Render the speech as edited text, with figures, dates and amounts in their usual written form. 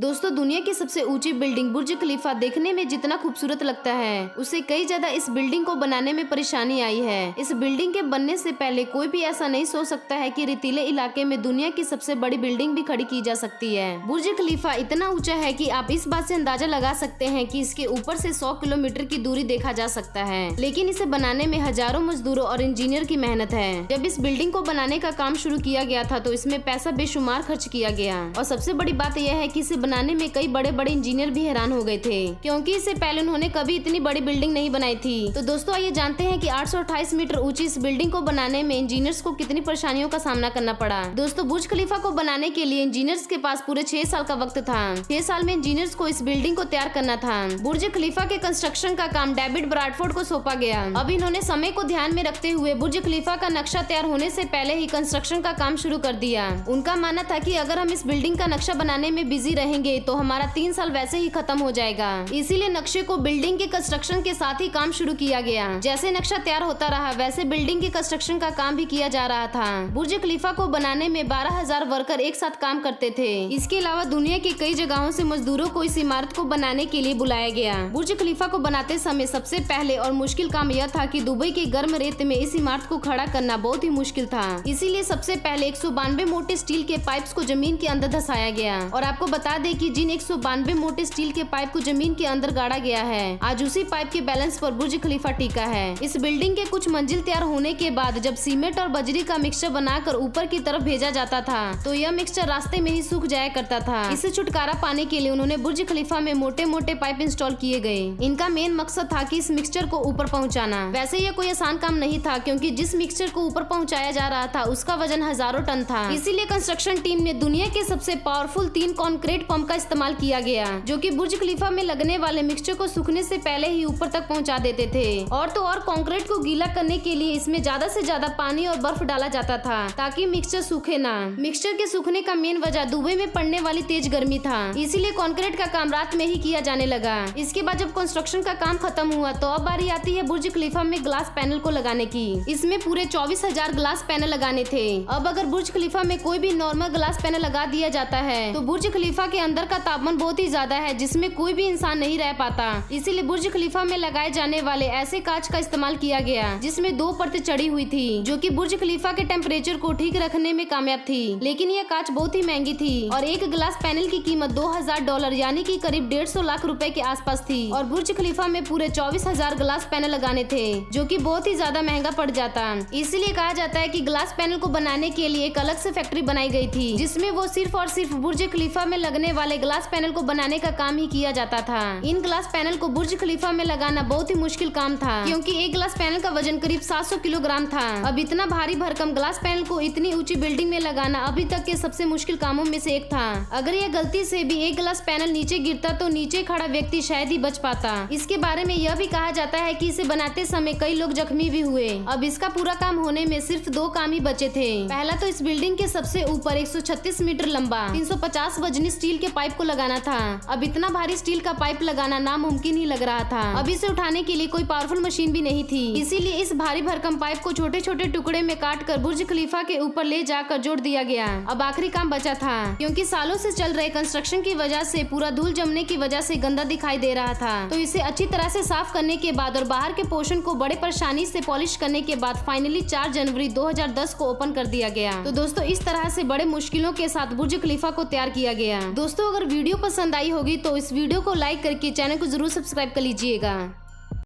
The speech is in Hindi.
दोस्तों दुनिया की सबसे ऊंची बिल्डिंग बुर्ज खलीफा देखने में जितना खूबसूरत लगता है उससे कई ज्यादा इस बिल्डिंग को बनाने में परेशानी आई है। इस बिल्डिंग के बनने से पहले कोई भी ऐसा नहीं सोच सकता है कि रेतीले इलाके में दुनिया की सबसे बड़ी बिल्डिंग भी खड़ी की जा सकती है। बुर्ज खलीफा इतना ऊंचा है कि आप इस बात से अंदाजा लगा सकते हैं कि इसके ऊपर से 100 किलोमीटर की दूरी देखा जा सकता है, लेकिन इसे बनाने में हजारों मजदूरों और इंजीनियर की मेहनत है। जब इस बिल्डिंग को बनाने का काम शुरू किया गया था तो इसमें पैसा बेशुमार खर्च किया गया और सबसे बड़ी बात यह है कि इसे बनाने में कई बड़े बड़े इंजीनियर भी हैरान हो गए थे, क्योंकि इससे पहले उन्होंने कभी इतनी बड़ी बिल्डिंग नहीं बनाई थी। तो दोस्तों आइए जानते हैं कि 828 मीटर ऊंची इस बिल्डिंग को बनाने में इंजीनियर्स को कितनी परेशानियों का सामना करना पड़ा। दोस्तों बुर्ज खलीफा को बनाने के लिए इंजीनियर्स के पास पूरे 6 साल का वक्त था। 6 साल में इंजीनियर्स को इस बिल्डिंग को तैयार करना था। बुर्ज खलीफा के कंस्ट्रक्शन का काम डेविड ब्रैडफोर्ड को सौंपा गया। अब इन्होंने समय को ध्यान में रखते हुए बुर्ज खलीफा का नक्शा तैयार होने से पहले ही कंस्ट्रक्शन का काम शुरू कर दिया। उनका मानना था कि अगर हम इस बिल्डिंग का नक्शा बनाने में बिजी रहेंगे तो हमारा 3 साल वैसे ही खत्म हो जाएगा। इसीलिए नक्शे को बिल्डिंग के कंस्ट्रक्शन के साथ ही काम शुरू किया गया। जैसे नक्शा तैयार होता रहा वैसे बिल्डिंग के कंस्ट्रक्शन का काम भी किया जा रहा था। बुर्ज खलीफा को बनाने में 12,000 वर्कर एक साथ काम करते थे। इसके अलावा दुनिया की कई जगहों से मजदूरों को इस इमारत को बनाने के लिए बुलाया गया। बुर्ज खलीफा को बनाते समय सबसे पहले और मुश्किल काम यह था कि दुबई के गर्म रेत में इस इमारत को खड़ा करना बहुत ही मुश्किल था। इसीलिए सबसे पहले 192 मोटे स्टील के पाइप्स को जमीन के अंदर धंसाया गया। और आपको बता दें कि जिन 192 मोटे स्टील के पाइप को जमीन के अंदर गाड़ा गया है, आज उसी पाइप के बैलेंस पर बुर्ज खलीफा टिका है। इस बिल्डिंग के कुछ मंजिल तैयार होने के बाद जब सीमेंट और बजरी का मिक्सचर बनाकर ऊपर की तरफ भेजा जाता था तो यह मिक्सचर रास्ते में ही सूख जाया करता था। इससे छुटकारा पाने के लिए उन्होंने बुर्ज खलीफा में मोटे मोटे पाइप इंस्टॉल किए गए। इनका मेन मकसद था कि इस मिक्सचर को ऊपर पहुंचाना। वैसे यह कोई आसान काम नहीं था, क्योंकि जिस मिक्सचर को ऊपर पहुंचाया जा रहा था उसका वजन हजारों टन था। इसीलिए कंस्ट्रक्शन टीम ने दुनिया के सबसे पावरफुल 3 कॉन्क्रीट पंप का इस्तेमाल किया गया, जो कि बुर्ज खलीफा में लगने वाले मिक्सचर को सूखने से पहले ही ऊपर तक पहुंचा देते थे। और तो और कंक्रीट को गीला करने के लिए इसमें ज्यादा से ज्यादा पानी और बर्फ डाला जाता था ताकि मिक्सचर सूखे ना। मिक्सचर के सूखने का मेन वजह दुबई में पड़ने वाली तेज गर्मी था, इसीलिए कंक्रीट का काम रात में ही किया जाने लगा। इसके बाद जब कंस्ट्रक्शन का काम खत्म हुआ तो अब बारी आती है बुर्ज खलीफा में ग्लास पैनल को लगाने की। इसमें पूरे 24,000 ग्लास पैनल लगाने थे। अब अगर बुर्ज खलीफा में कोई भी नॉर्मल ग्लास पैनल लगा दिया जाता है तो बुर्ज खलीफा के अंदर का तापमान बहुत ही ज्यादा है, जिसमें कोई भी इंसान नहीं रह पाता। इसीलिए बुर्ज खलीफा में लगाए जाने वाले ऐसे कांच का इस्तेमाल किया गया जिसमें 2 परतें चढ़ी हुई थी, जो कि बुर्ज खलीफा के टेम्परेचर को ठीक रखने में कामयाब थी। लेकिन यह कांच बहुत ही महंगी थी और एक ग्लास पैनल की कीमत $2,000 यानी कि करीब 150 लाख रुपए के आसपास थी। और बुर्ज खलीफा में पूरे 24,000 ग्लास पैनल लगाने थे, जो कि बहुत ही ज्यादा महंगा पड़ जाता। इसलिए कहा जाता है कि ग्लास पैनल को बनाने के लिए एक अलग से फैक्ट्री बनाई गई थी, जिसमें वो सिर्फ और सिर्फ बुर्ज खलीफा में लगने वाले ग्लास पैनल को बनाने का काम ही किया जाता था। इन ग्लास पैनल को बुर्ज खलीफा में लगाना बहुत ही मुश्किल काम था, क्योंकि एक ग्लास पैनल का वजन करीब 700 किलोग्राम था। अब इतना भारी भरकम ग्लास पैनल को इतनी ऊंची बिल्डिंग में लगाना अभी तक के सबसे मुश्किल कामों में से एक था। अगर यह गलती से भी एक ग्लास पैनल नीचे गिरता तो नीचे खड़ा व्यक्ति शायद ही बच पाता। इसके बारे में यह भी कहा जाता है कि इसे बनाते समय कई लोग जख्मी भी हुए। अब इसका पूरा काम होने में सिर्फ 2 काम ही बचे थे। पहला तो इस बिल्डिंग के सबसे ऊपर 136 मीटर लंबा 350 वजनी स्टील के पाइप को लगाना था। अब इतना भारी स्टील का पाइप लगाना नामुमकिन ही लग रहा था। अब इसे उठाने के लिए कोई पावरफुल मशीन भी नहीं थी, इसीलिए इस भारी भरकम पाइप को छोटे छोटे टुकड़े में काट कर बुर्ज खलीफा के ऊपर ले जाकर जोड़ दिया गया। अब आखिरी काम बचा था, क्योंकि सालों से चल रहे कंस्ट्रक्शन की वजह से पूरा धूल जमने की वजह से गंदा दिखाई दे रहा था। तो इसे अच्छी तरह से साफ करने के बाद और बाहर के पोर्शन को बड़े परेशानी से पॉलिश करने के बाद फाइनली 4 जनवरी 2010 को ओपन कर दिया गया। तो दोस्तों इस तरह से बड़े मुश्किलों के साथ बुर्ज खलीफा को तैयार किया गया। दोस्तों अगर वीडियो पसंद आई होगी तो इस वीडियो को लाइक करके चैनल को जरूर सब्सक्राइब कर लीजिएगा।